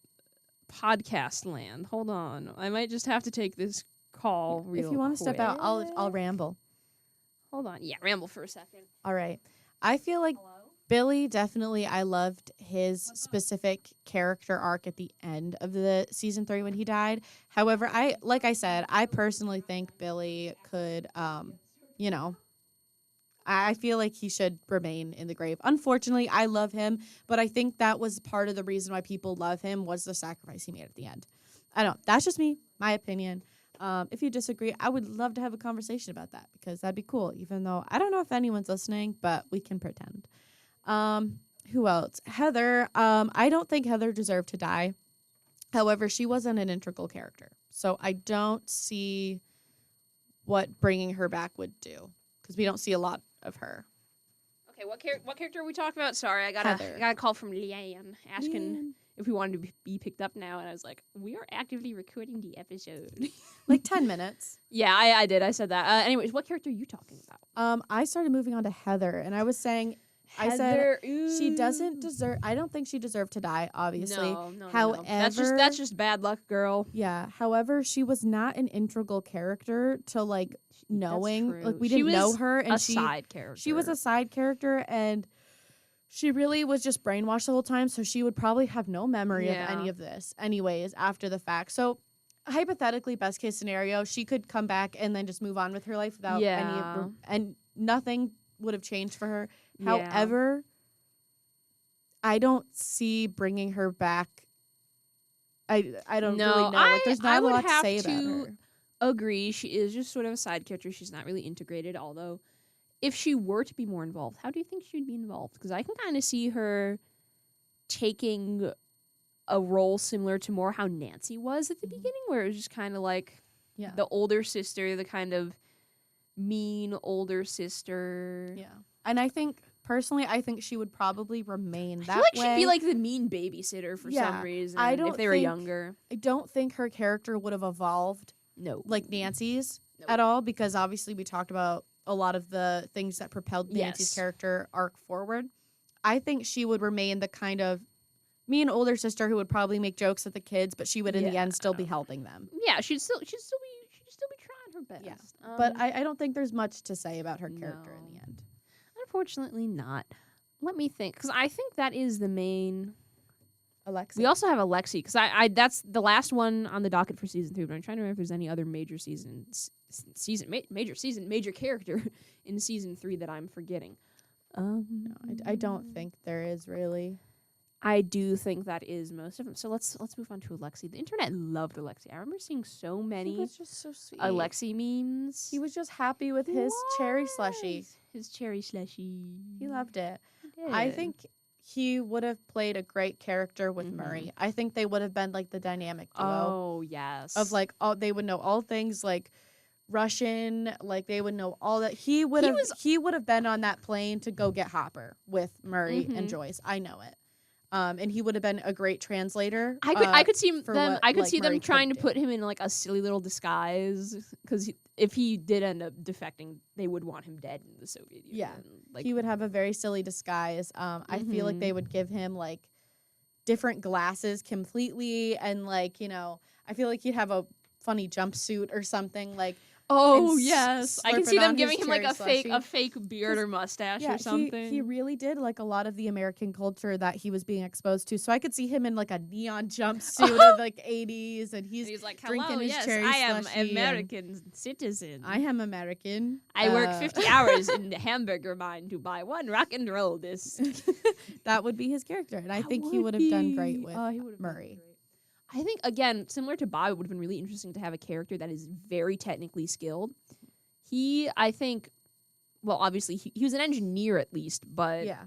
podcast land. Hold on. I might just have to take this call real If you want to step out, I'll quick. ramble. Hold on. Yeah, ramble for a second. All right. I feel like Billy, definitely, I loved his specific character arc at the end of the season 3 when he died. However, like I said, I personally think Billy could, I feel like he should remain in the grave. Unfortunately, I love him, but I think that was part of the reason why people love him was the sacrifice he made at the end. I don't know. That's just me, my opinion. If you disagree, I would love to have a conversation about that because that'd be cool, even though I don't know if anyone's listening, but we can pretend. Who else? Heather. I don't think Heather deserved to die. However, she wasn't an integral character. So I don't see what bringing her back would do because we don't see a lot of her. Okay, what character are we talking about? Sorry, I got a call from Leanne asking if we wanted to be picked up now, and I was like, we are actively recording the episode. Like 10 minutes. Yeah, I did. I said that. Anyways, what character are you talking about? I started moving on to Heather, and I was saying, Heather, she doesn't deserve. I don't think she deserved to die. Obviously, No. However, That's just bad luck, girl. Yeah. However, she was not an integral character to like knowing. true. Like we She didn't was know her, and A side character. she was a side character, and she really was just brainwashed the whole time. So she would probably have no memory of any of this, anyways, after the fact. So hypothetically, best case scenario, she could come back and then just move on with her life without and nothing would have changed for her. Yeah. However, I don't see bringing her back. I don't really know. Like, there's not a lot to say about her. Agree. She is just sort of a side character. She's not really integrated. Although, if she were to be more involved, how do you think she'd be involved? Because I can kind of see her taking a role similar to more how Nancy was at the beginning, where it was just kind of like the older sister, the kind of mean older sister. Yeah. And I think, personally, she would probably remain that I feel like way. she'd be like the mean babysitter for some reason. If they were younger. I don't think her character would have evolved No. like Nancy's at all, because obviously we talked about a lot of the things that propelled Nancy's character arc forward. I think she would remain the kind of mean older sister who would probably make jokes at the kids, but she would in the end still be helping them. Yeah, she'd still be trying her best. Yeah. But I don't think there's much to say about her character in the end. Unfortunately not. Let me think, because I think that is the main. Alexi. We also have Alexi, because I that's the last one on the docket for season 3. But I'm trying to remember if there's any other major major character in season 3 that I'm forgetting. No, I don't think there is really. I do think that is most of them. So let's move on to Alexi. The internet loved Alexi. I remember seeing so many He was just so sweet. Alexi memes. He was just happy with his cherry slushy. His cherry slushy. He loved it. He did. I think he would have played a great character with Murray. I think they would have been like the dynamic duo. Oh, yes. Of like they would know all things like Russian, like they would know all that. He would have been on that plane to go get Hopper with Murray and Joyce. I know it. And he would have been a great translator. I could see them. what, I could like, see them Murray trying to could put him in like a silly little disguise because if he did end up defecting, they would want him dead in the Soviet Union. Yeah, like he would have a very silly disguise. I feel like they would give him like different glasses completely, and like, you know, I feel like he'd have a funny jumpsuit or something like. Oh and yes, I can slurping see them on giving his him like a cherry fake beard or mustache or something. He really did like a lot of the American culture that he was being exposed to. So I could see him in like a neon jumpsuit of like 80s, and he's like, drinking his yes, cherry I am slushy American citizen. I am American. I work 50 hours in the hamburger mine to buy one rock and roll disc. That would be his character, and I think he would have done great with Murray. I think, again, similar to Bob, it would have been really interesting to have a character that is very technically skilled. I think, well, obviously, he was an engineer at least, but yeah,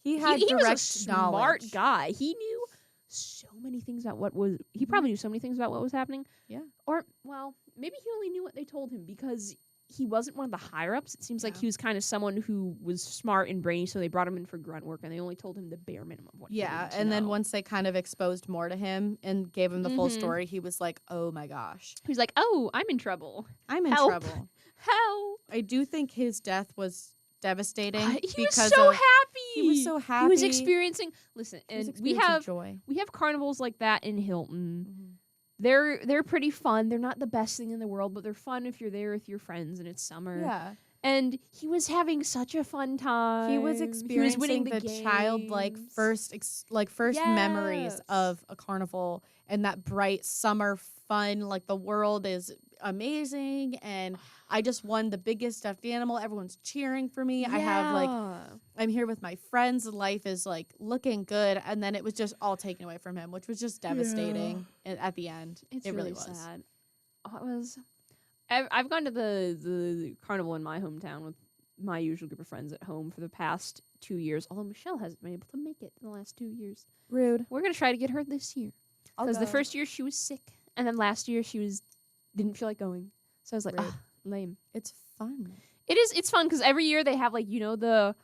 he had he direct was a smart knowledge. guy. He knew so many things about he probably knew so many things about what was happening. Yeah. Or, well, maybe he only knew what they told him because he wasn't one of the higher-ups. It seems like he was kind of someone who was smart and brainy, so they brought him in for grunt work, and they only told him the bare minimum of what he needed to and know. then once they kind of exposed more to him and gave him the full story, he was like, oh my gosh. He was like, oh, I'm in trouble. I'm in Help. trouble. Help. I do think his death was devastating. He was so happy. He was so happy. He was experiencing, listen, and we have joy. We have carnivals like that in Hilton. Mm-hmm. They're pretty fun. They're not the best thing in the world, but they're fun if you're there with your friends and it's summer. Yeah. And he was having such a fun time. He was experiencing winning the childlike first memories of a carnival and that bright summer fun. Like the world is amazing, and I just won the biggest stuffed animal. Everyone's cheering for me. Yeah. I'm here with my friends. Life is like looking good, and then it was just all taken away from him, which was just devastating at the end. It really really was sad. Oh, it was. I've gone to the carnival in my hometown with my usual group of friends at home for the past 2 years, although Michelle hasn't been able to make it in the last 2 years. Rude. We're going to try to get her this year. Because the first year she was sick, and then last year she didn't feel like going. So I was like, lame. It's fun. It's fun because every year they have like, you know, the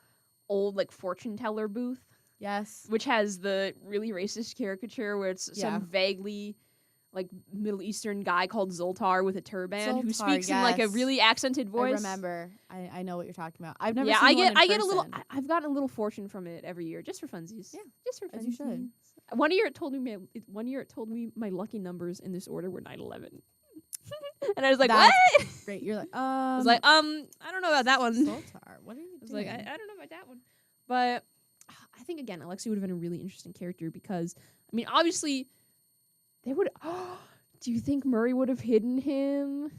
old like fortune teller booth. Yes. Which has the really racist caricature where it's some vaguely like Middle Eastern guy called Zoltar with a turban who speaks in like a really accented voice. I remember. I know what you're talking about. I've never seen I one get a little. I've gotten a little fortune from it every year just for funsies. Yeah, just for funsies. As you should. One year it told me my lucky numbers in this order were 9/11. And I was like, That's what? Great. You're like, I was like, I don't know about that one. Zoltar, what are you doing? I was like, I don't know about that one. But I think again, Alexi would have been a really interesting character because I mean, obviously. They would. Do you think Murray would have hidden him?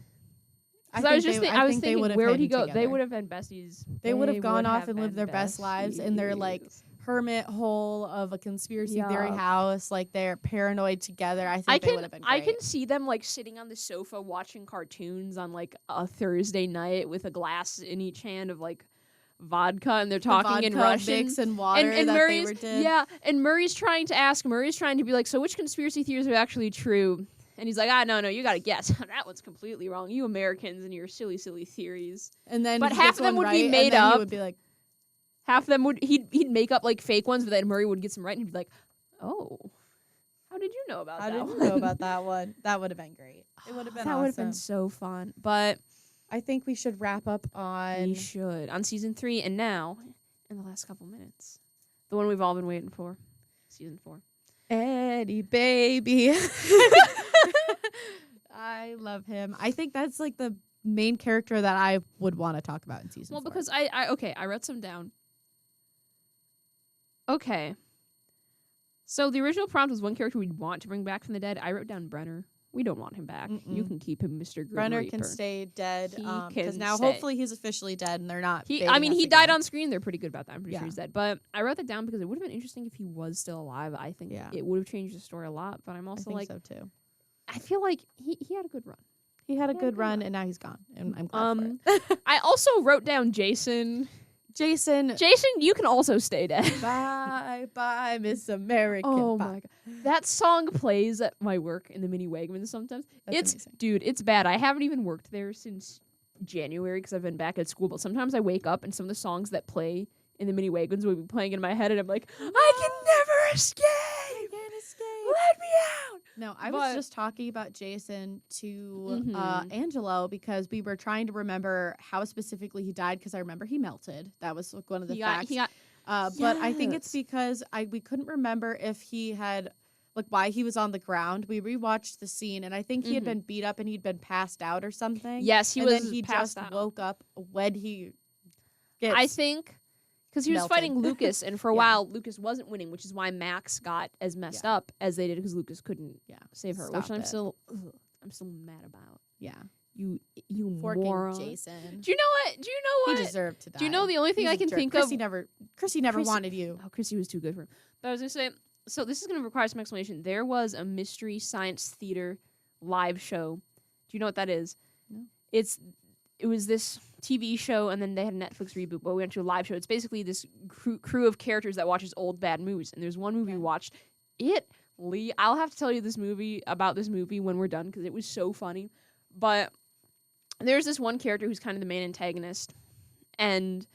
I was thinking, where would he go? Together. They would have been besties. They would have gone off and lived their best lives in their like hermit hole of a conspiracy theory house. Like they're paranoid together. I think they would have been great. I can see them like sitting on the sofa watching cartoons on like a Thursday night with a glass in each hand of like vodka, and they're talking in Russian and water and that Murray's, they were did. Yeah, and Murray's trying to be like, so which conspiracy theories are actually true? And he's like, no, you gotta guess. That one's completely wrong. You Americans and your silly theories. And then, but half of them would be made up. He would be like, half of them would he'd make up like fake ones, but then Murray would get some right, and he'd be like, oh, how did you know about that? How did you know about that one? That would have been great. It would have been. That would have been so fun, but. I think we should wrap up on... We should. On season 3, and now, in the last couple minutes, the one we've all been waiting for. Season 4. Eddie, baby. I love him. I think that's like the main character that I would want to talk about in season 4. Well, because I wrote some down. Okay. So the original prompt was one character we'd want to bring back from the dead. I wrote down Brenner. We don't want him back. You can keep him, Mr. Grim Brenner Reaper. can stay dead. Because now stay. hopefully he's officially dead and they're not. He died on screen. They're pretty good about that. I'm pretty sure he's dead. But I wrote that down because it would have been interesting if he was still alive. I think it would have changed the story a lot. But I'm also I think so too. I feel like he had a good run. He had a good run and now he's gone. And I'm glad for it. I also wrote down Jason, you can also stay dead. Bye, Miss American. Oh my god, that song plays at my work in the mini Wegmans sometimes. That's amazing. Dude, it's bad. I haven't even worked there since January because I've been back at school. But sometimes I wake up and some of the songs that play in the mini Wegmans will be playing in my head, and I'm like, I can never escape! I can't escape. Let me out! No, I was just talking about Jason to Angelo because we were trying to remember how specifically he died because I remember he melted. That was like one of the facts. But I think it's because we couldn't remember if he had like why he was on the ground. We rewatched the scene and I think he had been beat up and he'd been passed out or something. Yes, he was. And then he just woke up when he gets I think because he was melted. fighting Lucas, and for a while Lucas wasn't winning, which is why Max got as messed up as they did because Lucas couldn't save her, which I'm still mad about. Yeah. You Forking moron. Jason. Do you know what? He deserved to die. Do you know the only thing I can think of? Chrissy never wanted you. Oh, Chrissy was too good for him. But I was gonna say, so this is gonna require some explanation. There was a mystery science theater live show. Do you know what that is? No. It was this TV show, and then they had a Netflix reboot, but we went to a live show. It's basically this crew of characters that watches old bad movies. And there's one movie we watched. I'll have to tell you about this movie when we're done because it was so funny. But there's this one character who's kind of the main antagonist, and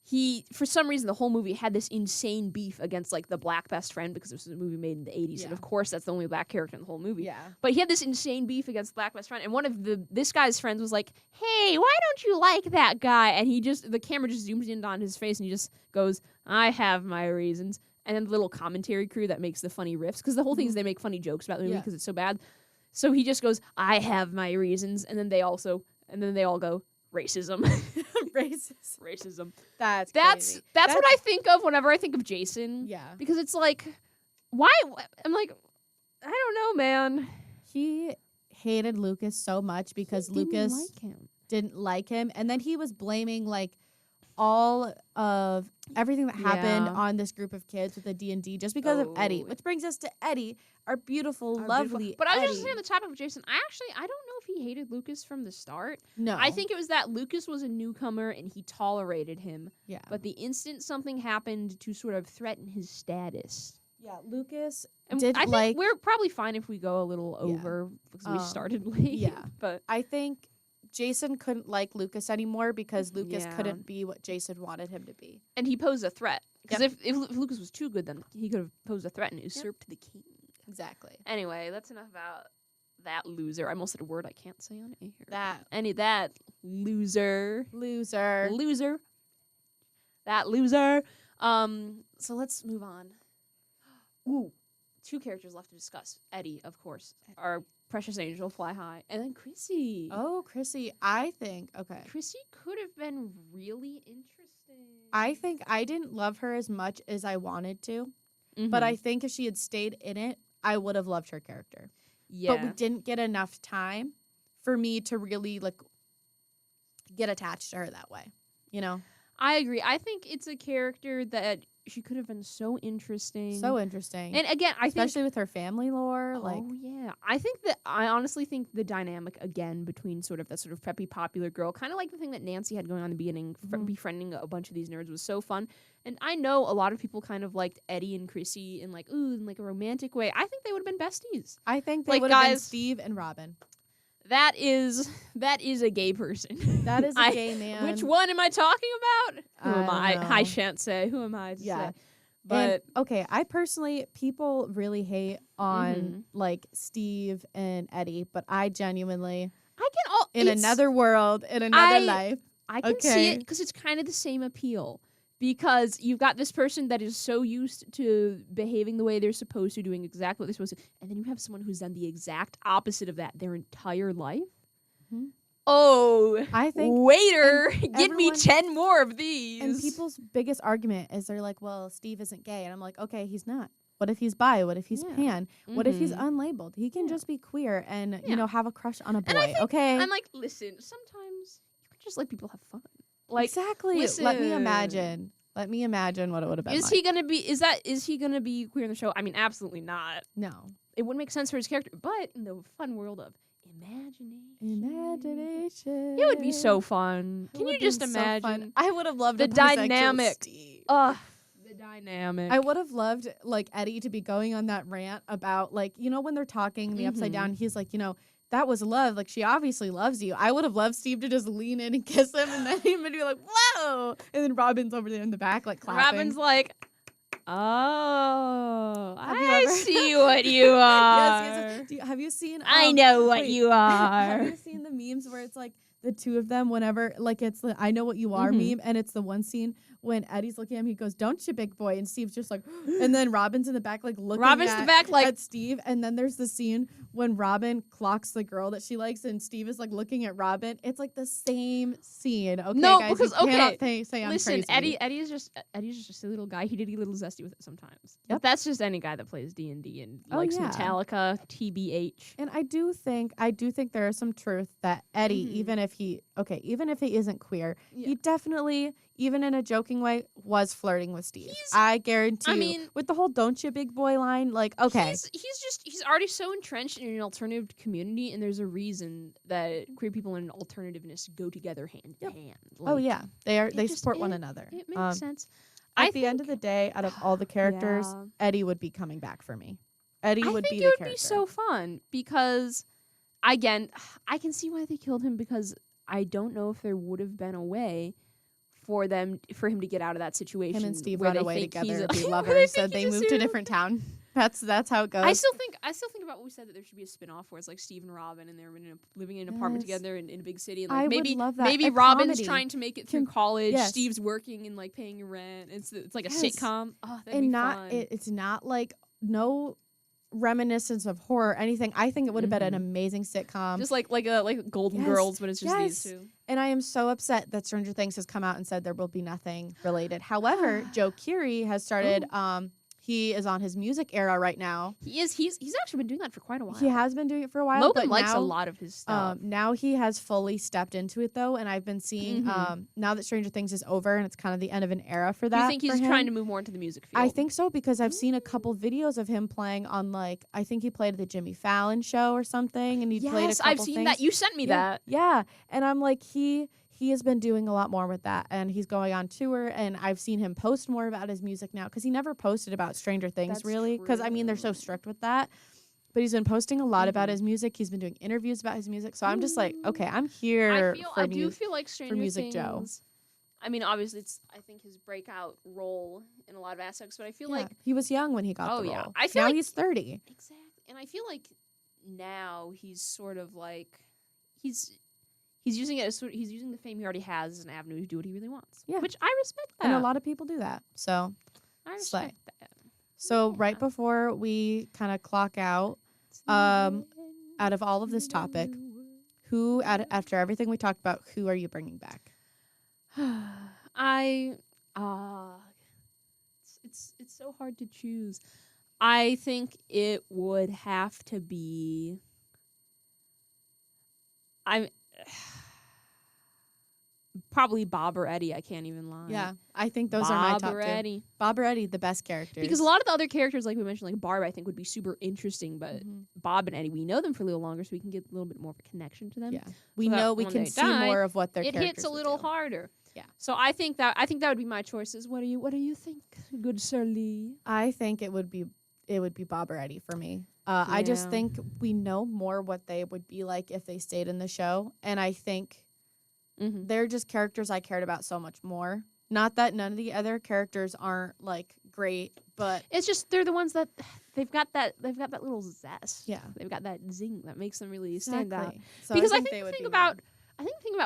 he, for some reason, the whole movie had this insane beef against like the black best friend because this was a movie made in the 80s, and of course that's the only black character in the whole movie. Yeah. But he had this insane beef against the black best friend, and one of this guy's friends was like, "Hey, why don't you like that guy?" And the camera just zooms in on his face, and he just goes, "I have my reasons." And then the little commentary crew that makes the funny riffs, because the whole thing is they make funny jokes about the movie because it's so bad. So he just goes, "I have my reasons," and then they all go, "Racism." Racism. That's crazy. That's what I think of whenever I think of Jason. Yeah. Because it's like, why? I'm like, I don't know, man. He hated Lucas so much because Lucas didn't like him. And then he was blaming like all of everything that happened on this group of kids with the D&D just because of Eddie. Which brings us to Eddie, our beautiful, lovely But I was Eddie. just saying on the topic of Jason, I don't know if he hated Lucas from the start. No. I think it was that Lucas was a newcomer and he tolerated him. Yeah. But the instant something happened to sort of threaten his status. Yeah, Lucas I think we're probably fine if we go a little over because we started late. Yeah. But I think Jason couldn't like Lucas anymore because Lucas couldn't be what Jason wanted him to be. And he posed a threat. Because if Lucas was too good, then he could have posed a threat and usurped the king. Exactly. Anyway, that's enough about that loser. I almost said a word I can't say on air. That loser. Loser. That loser. So let's move on. Ooh, 2 characters left to discuss. Eddie, of course. Our precious angel, Fly High. And then Chrissy. Oh, Chrissy. I think, okay. Chrissy could have been really interesting. I think I didn't love her as much as I wanted to. But I think if she had stayed in it, I would have loved her character. Yeah. But we didn't get enough time for me to really, like, get attached to her that way. You know? I agree. I think it's a character that she could have been so interesting. So interesting. And again, especially with her family lore. I honestly think the dynamic again between sort of that sort of preppy popular girl, kind of like the thing that Nancy had going on in the beginning, befriending a bunch of these nerds was so fun. And I know a lot of people kind of liked Eddie and Chrissy in like a romantic way. I think they would have been besties. I think they would have been Steve and Robin. That is a gay person. That is a gay man. Which one am I talking about? Who am I? I shan't say. Who am I to say? But I personally, people really hate on like Steve and Eddie, but I genuinely, in another world, in another life, I can see it because it's kind of the same appeal. Because you've got this person that is so used to behaving the way they're supposed to, doing exactly what they're supposed to, and then you have someone who's done the exact opposite of that their entire life. Mm-hmm. Oh, I think waiter, give me 10 more of these. And people's biggest argument is they're like, well, Steve isn't gay. And I'm like, okay, he's not. What if he's bi? What if he's pan? What if he's unlabeled? He can just be queer and, you know, have a crush on a boy, okay? I'm like, listen, sometimes you can just let people have fun. Like, exactly. Listen. Let me imagine what it would have been. Is he gonna be queer in the show? I mean, absolutely not. No. It wouldn't make sense for his character. But in the fun world of imagination. It would be so fun. Can you just imagine? So I would have loved the dynamic. The dynamic. I would have loved like Eddie to be going on that rant about like, you know, when they're talking the Upside Down, he's like, you know, that was love. Like, she obviously loves you. I would have loved Steve to just lean in and kiss him and then he would be like, whoa. And then Robin's over there in the back, like, clapping. Robin's like, Oh, Have you I ever- see what you are. Yes. Have you seen? I know what wait, you are. Have you seen the memes where it's like the two of them whenever like it's the I know what you are meme, and it's the one scene when Eddie's looking at him, he goes, "Don't you, big boy?" and Steve's just like, and then Robin's in the back like looking at Steve, and then there's the scene when Robin clocks the girl that she likes, and Steve is like looking at Robin. It's like the same scene. Okay, No, guys, because you cannot say I'm listen, crazy. Eddie's just a silly little guy. He did get a little zesty with it sometimes. Yep. But that's just any guy that plays D&D and likes Metallica, TBH. And I do think there is some truth that Eddie, even if he isn't queer, he definitely, even in a joking way, was flirting with Steve. I guarantee you. With the whole "don't you, big boy" line, like, okay. He's already so entrenched in an alternative community, and there's a reason that queer people and alternativeness go together hand in hand. Like, oh yeah, they support one another. It makes sense. At the end of the day, out of all the characters, Eddie would be coming back for me. Eddie would be the character. I think it would be so fun because, again, I can see why they killed him because I don't know if there would have been a way for him to get out of that situation. Him and Steve where run away together, be lovers, so they moved to a different town. That's how it goes. I still think about what we said, that there should be a spin-off where it's like Steve and Robin and they're living in an apartment together in a big city, and like maybe Robin's trying to make it through college, Steve's working and like paying rent. It's like a sitcom. Oh, that'd be fun. It's not like no reminiscence of horror or anything. I think it would have been an amazing sitcom, just like Golden Girls, but it's just these two. And I am so upset that Stranger Things has come out and said there will be nothing related. However, Joe Keery has started he is on his music era right now. He is. He's actually been doing that for quite a while. He has been doing it for a while. Logan but likes now, a lot of his stuff. Now he has fully stepped into it though, and I've been seeing now that Stranger Things is over and it's kind of the end of an era for that. Do you think he's trying to move more into the music field? I think so, because I've seen a couple videos of him playing on like I think he played at the Jimmy Fallon show or something, and he played a couple I've seen that. You sent me that. Yeah, and I'm like he has been doing a lot more with that, and he's going on tour, and I've seen him post more about his music now, because he never posted about Stranger Things really, because I mean they're so strict with that, but he's been posting a lot about his music. He's been doing interviews about his music, so I'm just like, okay, I'm here. I do feel like Stranger Music Things, Joe. I mean, obviously, it's I think his breakout role in a lot of aspects, but I feel like he was young when he got the role. Yeah, I feel now like he's 30. Exactly, and I feel like now he's sort of like he's using it as he's using the fame he already has as an avenue to do what he really wants. Yeah, which I respect that, and a lot of people do that. So I respect that. So right before we kind of clock out, out of all of this topic, who after everything we talked about, who are you bringing back? It's so hard to choose. I think it would have to be. Probably Bob or Eddie. I can't even lie. Yeah, I think those are my top two. Eddie. Bob or Eddie, the best characters. Because a lot of the other characters, like we mentioned, like Barb, I think would be super interesting. But Bob and Eddie, we know them for a little longer, so we can get a little bit more of a connection to them. Yeah, we know we can see more of what their characters hits a little harder. Yeah. So I think that would be my choices. What do you think, good Sir Lee? I think it would be Bob or Eddie for me. I just think we know more what they would be like if they stayed in the show, and I think they're just characters I cared about so much more. Not that none of the other characters aren't like great, but it's just they're the ones that they've got that little zest. Yeah, they've got that zing that makes them really stand out. So because I think the thing about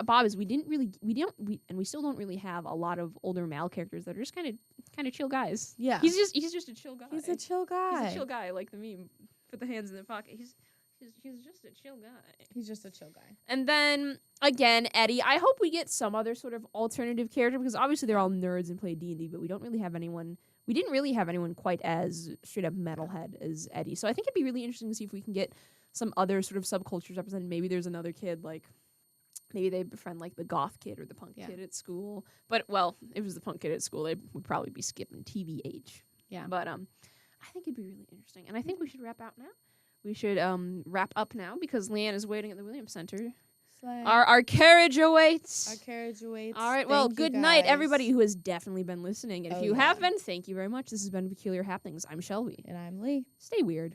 Bob is we we still don't really have a lot of older male characters that are just kind of chill guys. Yeah, he's just a chill guy. He's a chill guy. He's a chill guy, like the meme. Put the hands in the pocket. He's just a chill guy. He's just a chill guy. And then again, Eddie. I hope we get some other sort of alternative character, because obviously they're all nerds and play D&D, but we don't really have anyone. We didn't really have anyone quite as straight up metalhead as Eddie. So I think it'd be really interesting to see if we can get some other sort of subcultures represented. Maybe there's another kid like. Maybe they befriend like the goth kid or the punk kid at school. But well, if it was the punk kid at school, they would probably be skipping TVH. Yeah. But I think it'd be really interesting. And I think we should wrap out now. We should wrap up now because Leanne is waiting at the Williams Center. Our carriage awaits. Our carriage awaits. All right. Well, good night, everybody who has definitely been listening. And if you have been, thank you very much. This has been Peculiar Happenings. I'm Shelby. And I'm Lee. Stay weird.